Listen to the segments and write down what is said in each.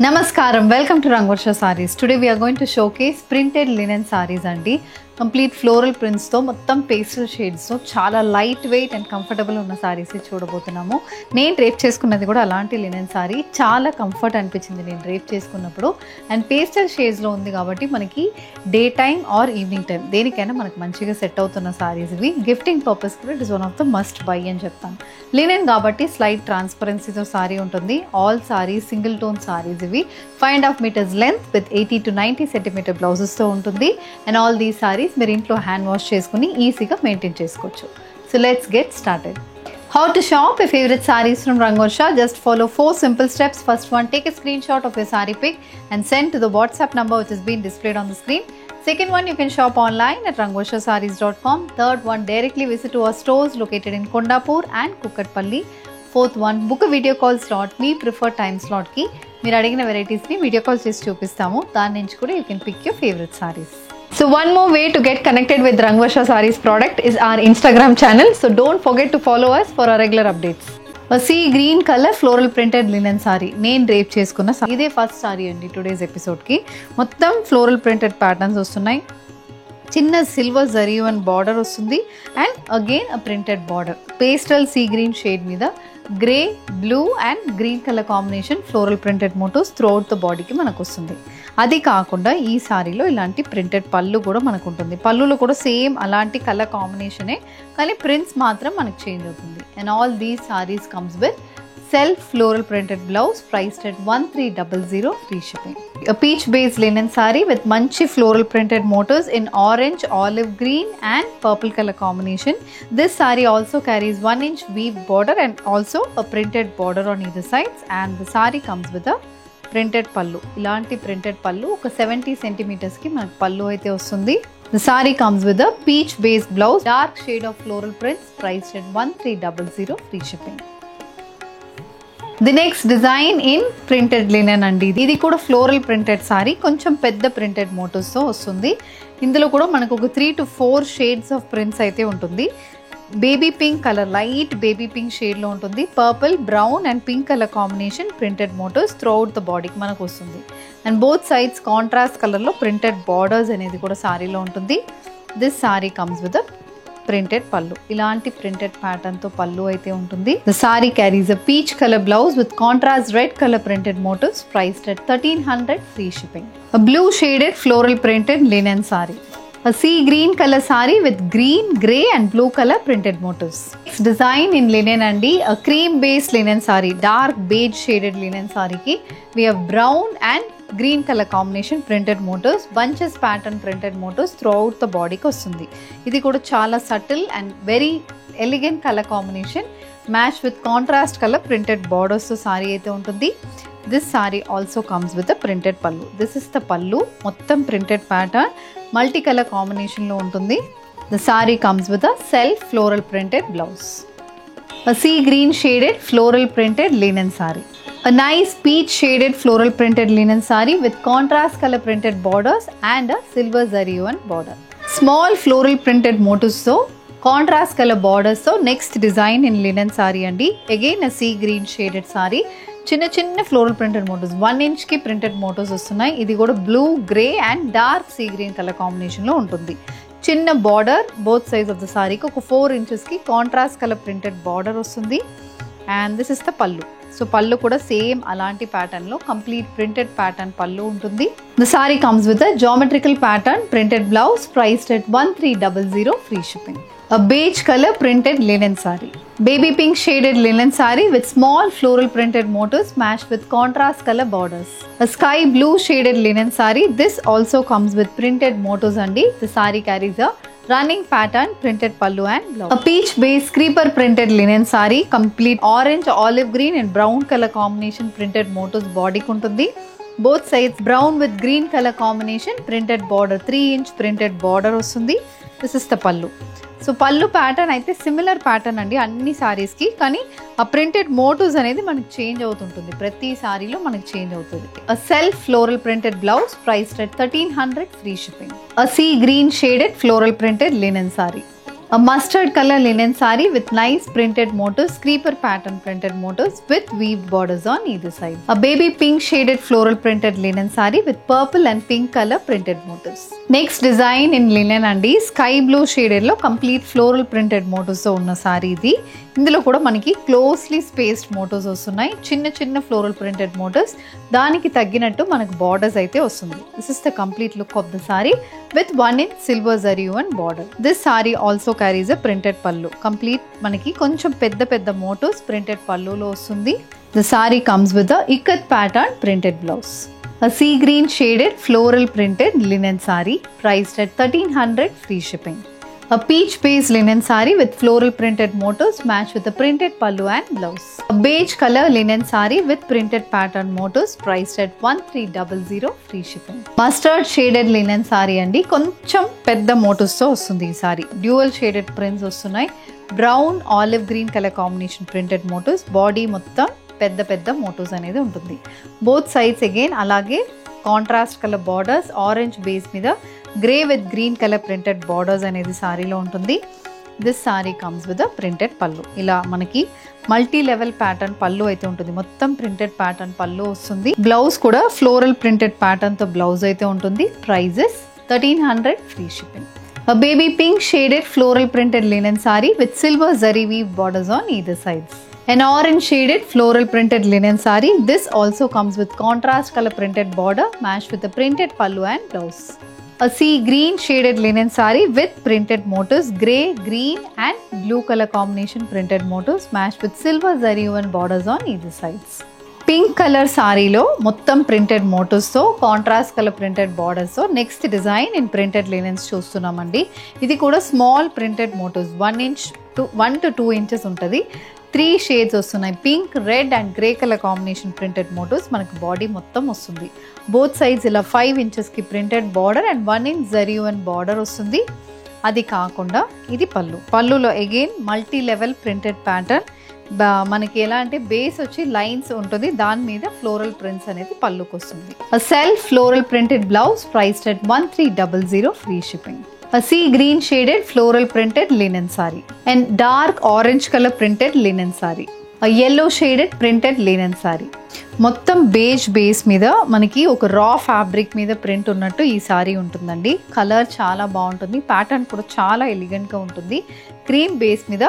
Namaskaram, welcome to Rangvarsha Sarees. Today we are going to showcase printed linen sarees andi. Complete floral prints తో మొత్తం pastel shades తో చాలా light weight and comfortable ఉన్న సారీస్ చూడబోతున్నాము. నేను drape చేసుకున్నది కూడా అలాంటి లినెన్ సారీ. చాలా కంఫర్ట్ అనిపించింది నేను డ్రేప్ చేసుకున్నప్పుడు. అండ్ పేస్టల్ షేడ్స్ లో ఉంది కాబట్టి మనకి day time or evening time దేనికైనా మనకు మంచిగా సెట్ అవుతున్న సారీస్ ఇవి. గిఫ్టింగ్ పర్పస్ కూడా it is one of the must by అని చెప్తాను. లినెన్ కాబట్టి స్లైట్ ట్రాన్స్పరెన్సీతో సారీ ఉంటుంది. All saris single tone saris ఇవి. 5.5 meters length with 80 to 90 centimeter blouses తో ఉంటుంది. అండ్ ఆల్ దీస్ సారీస్ మీరు ఇంట్లో హ్యాండ్ వాష్ చేసుకుని ఈజీగా మెయింటైన్ చేసుకోవచ్చు. So let's get started. How to shop your favorite sarees from Rangvarsha? Just follow 4 simple steps. First one, take a screenshot of your saree pic and send to the WhatsApp number which is being displayed on the screen. Second one, you can shop online at rangvarshasarees.com. Third one, directly visit to our stores located in Kondapur and Kukatpalli. Fourth one, book a video call slot. Me prefer time slot ki మీరు అడిగిన వెరైటీస్ని video call చేసి చూపిస్తాము. దాని నుంచి కూడా you can pick your favourite saris. So one more way to get connected with Rangvarsha Sarees product is our Instagram channel. So don't forget to follow us for our regular updates. See green color floral printed linen saree. నేను drape చేసుకున్న ఇదే first sari అండి today's ఎపిసోడ్కి. మొత్తం floral printed patterns వస్తున్నాయి. చిన్న silver zari and border వస్తుంది. And again a printed border pastel sea green shade మీద grey blue and green colour combination floral printed motifs throughout the బాడీకి మనకు వస్తుంది. అది కాకుండా ఈ సారీలో ఇలాంటి ప్రింటెడ్ పళ్ళు కూడా మనకు ఉంటుంది. పళ్ళులో కూడా సేమ్ అలాంటి కలర్ కాంబినేషనే కానీ ప్రింట్స్ మాత్రం మనకు చేంజ్ అవుతుంది. And all these saris comes with self floral printed blouse priced at 1300 free shipping. A peach based linen saree with manchi floral printed motifs in orange, olive green and purple color combination. This saree also carries 1-inch weave border and also a printed border on either sides, and the saree comes with a printed pallu. Ilanti printed pallu oka 70 centimeters ki manaku pallu aithe vastundi. The saree comes with a peach based blouse, dark shade of floral prints priced at 1300 free shipping. The next design in printed linen అండి. ఇది కూడా floral printed sorry, కొంచెం పెద్ద printed మోటివ్స్తో వస్తుంది. ఇందులో కూడా మనకు ఒక 3 to 4 షేడ్స్ ఆఫ్ ప్రింట్స్ అయితే ఉంటుంది. Baby pink colour, light baby pink షేడ్లో ఉంటుంది. Purple, brown and pink colour combination printed motifs throughout the బాడీకి మనకు వస్తుంది. అండ్ బోత్ సైడ్స్ కాంట్రాస్ట్ కలర్లో ప్రింటెడ్ బార్డర్స్ అనేది కూడా సారీలో ఉంటుంది. This sari comes with printed pallu. ఇలాంటి ప్రింటెడ్ ప్యాటర్న్ తో పల్లు అయితే ఉంటుంది. The sari carries a peach colour blouse with contrast red colour printed motifs priced at 1300 free shipping. A blue shaded floral printed linen sorry. A sea green color saree with green, grey and blue color printed motifs. Next design in linen andi, a cream based linen saree, dark beige shaded linen saree ki we have brown and green color combination printed motifs, bunches pattern printed motifs throughout the body ki vastundi. Idi kuda chala subtle and very elegant color combination matched with contrast color printed borders to saree aithe untundi. This saree also comes with a printed pallu. This is the pallu, మొత్తం printed pattern, multicolor combination లో ఉంటుంది. The saree comes with a self floral printed blouse. A sea green shaded floral printed linen saree. A nice peach shaded floral printed linen saree with contrast color printed borders and a silver zariwan border. Small floral printed motifs తో contrast colour borders తో next design in linen sari అండి. Again a sea green shaded sari, చిన్న చిన్న floral printed motifs 1 inch కి printed motifs వస్తున్నాయి. ఇది కూడా blue, grey and dark sea green colour combination లో ఉంటుంది. చిన్న border both size of the సారీకి ఒక 4 inches కి కాంట్రాస్ట్ కలర్ ప్రింటెడ్ బార్డర్ వస్తుంది. And this is the pallu. So pallu కూడా సేమ్ అలాంటి ప్యాటర్న్ లో కంప్లీట్ ప్రింటెడ్ ప్యాటర్న్ పల్లు ఉంటుంది. The sorry comes with a geometrical pattern printed blouse priced at 1300 free shipping. A beige color printed linen saree. Baby pink shaded linen saree with small floral printed motifs matched with contrast color borders. A sky blue shaded linen saree. This also comes with printed motifs andi. The saree carries a running pattern printed pallu and blouse. A peach based creeper printed linen saree, complete orange, olive green and brown color combination printed motifs body kuntundi. Both sides brown with green color combination printed border, 3 inch printed border వస్తుంది. This is the pallu. So పళ్ళు pattern అయితే similar pattern అండి అన్ని సారీస్కి, కానీ ఆ printed motifs అనేది మనకి change అవుతుంటుంది. ప్రతి సారీలో మనకి చేంజ్ అవుతుంది. అ self floral printed blouse priced at 1300 free shipping. A sea green shaded floral printed linen sorry. A mustard color linen saree with nice printed motifs, creeper pattern printed motifs with weaved borders on either side. A baby pink shaded floral printed linen saree with purple and pink color printed motifs. Next design in linen andi, sky blue shaded lo complete floral printed motifs తో ఉన్న saree ఇది. ఇందులో కూడా మనకి closely spaced motifs వస్తున్నాయి, చిన్న చిన్న floral printed motifs, దానికి తగ్గినట్టు మనకు బార్డర్స్ అయితే వస్తుంది. This is the complete look of the sorry with 1 inch silver zari and border. This sorry also carries a printed పల్లు. కంప్లీట్ మనకి కొంచెం పెద్ద పెద్ద మోటివ్స్ ప్రింటెడ్ పల్లులో వస్తుంది. The sorry comes with a ikat pattern printed blouse. A sea green shaded floral printed linen saree priced at 1300 free shipping. A peach based linen saree with floral printed motifs matched with a printed pallu and blouse. A beige color linen saree with printed pattern motifs priced at 1300 free shipping. Mustard shaded linen saree andi, koncham pedda motifs తో వస్తుంది ఈ sari. Dual shaded prints వస్తున్నాయి. Brown olive green colour combination printed motifs, body మొత్తం పెద్ద పెద్ద motifs అనేది ఉంటుంది. Both sides again అలాగే contrast colour borders, orange base మీద grey with green colour printed borders అనేది సారీలో ఉంటుంది. This sari comes with a printed pallu. ఇలా మనకి మల్టీ లెవెల్ ప్యాటర్న్ పల్లు అయితే ఉంటుంది, మొత్తం ప్రింటెడ్ ప్యాటర్న్ పల్లు వస్తుంది. బ్లౌజ్ కూడా ఫ్లోరల్ ప్రింటెడ్ ప్యాటర్న్ తో బ్లౌజ్ అయితే ఉంటుంది. Prices 1300 free shipping. A baby pink shaded floral printed linen saree with silver zari weave borders on either sides. An orange shaded floral printed linen saree. This also comes with contrast color printed border matched with a printed pallu and blouse. A sea green shaded linen saree with printed motifs, grey, green and blue color combination printed motifs matched with silver zari and borders on either sides. Pink colour సారీలో మొత్తం printed మోటివ్స్తో contrast colour printed బార్డర్స్తో next design in printed linens చూస్తున్నామండి. ఇది కూడా small printed motifs, 1 to 2 inches ఉంటుంది. 3 shades వస్తున్నాయి. Pink, red and grey colour combination printed motifs మనకు బాడీ మొత్తం వస్తుంది. బోత్ సైడ్స్ ఇలా 5 inchesకి printed border and 1 inch zari and border వస్తుంది. అది కాకుండా ఇది పళ్ళు. పళ్ళులో again multi level printed pattern. మనకి ఎలా అంటే బేస్ వచ్చి లైన్స్ ఉంటుంది, దాని మీద ఫ్లోరల్ ప్రింట్స్ అనేది పళ్ళుకి వస్తుంది. Self floral printed blouse priced at 1300 free shipping. A sea green shaded floral printed linen saree and dark orange color printed linen saree. A yellow shaded printed linen saree. మొత్తం beige base మీద మనకి ఒక రా fabric మీద print ఉన్నట్టు ఈ sorry ఉంటుందండి. Colour చాలా బాగుంటుంది, ప్యాటర్న్ కూడా చాలా ఎలిగెంట్గా ఉంటుంది. క్రీమ్ బేస్ మీద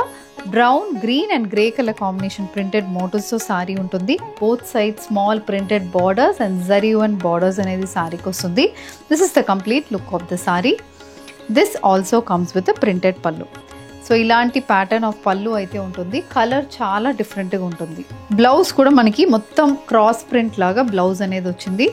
brown, green and grey colour combination printed మోటివ్స్తో సారీ ఉంటుంది. Both side small printed borders and zari and borders అనేది సారీకి వస్తుంది. This is the complete look of the sari. This also comes with printed pallu. So ఇలాంటి ప్యాటర్న్ ఆఫ్ పల్లు అయితే ఉంటుంది. Colour చాలా డిఫరెంట్గా ఉంటుంది. బ్లౌజ్ కూడా మనకి మొత్తం క్రాస్ ప్రింట్ లాగా బ్లౌజ్ అనేది వచ్చింది.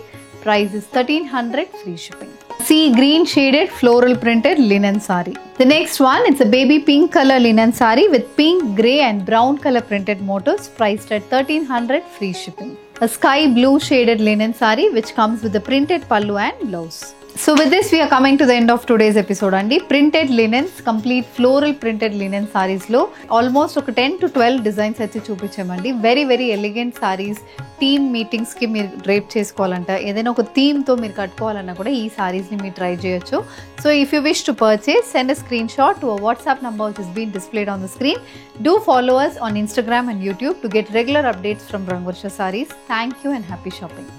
Price is 1300 free shipping. Sea green shaded floral printed linen saree. The next one, it's a baby pink color linen saree with pink, grey and brown color printed motifs priced at 1300 free shipping. A sky blue shaded linen saree which comes with a printed pallu and blouse. So with this we are coming to the end of today's episode andi. Printed linens, complete floral printed linen sarees lo almost oka 10 to 12 designs aithe చూపించామండి. very elegant sarees. Team meetings కి మీరు drape చేసుకోవాలంట, ఏదైనా ఒక theme తో మీరు కట్టుకోవాలన్నా కూడా ఈ సారీస్ ని మీరు ట్రై చేయొచ్చు. So if you wish to purchase, send a screenshot to a WhatsApp number which is being displayed on the screen. Do follow us on Instagram and YouTube to get regular updates from Rangvarsha Sarees. Thank you and happy shopping.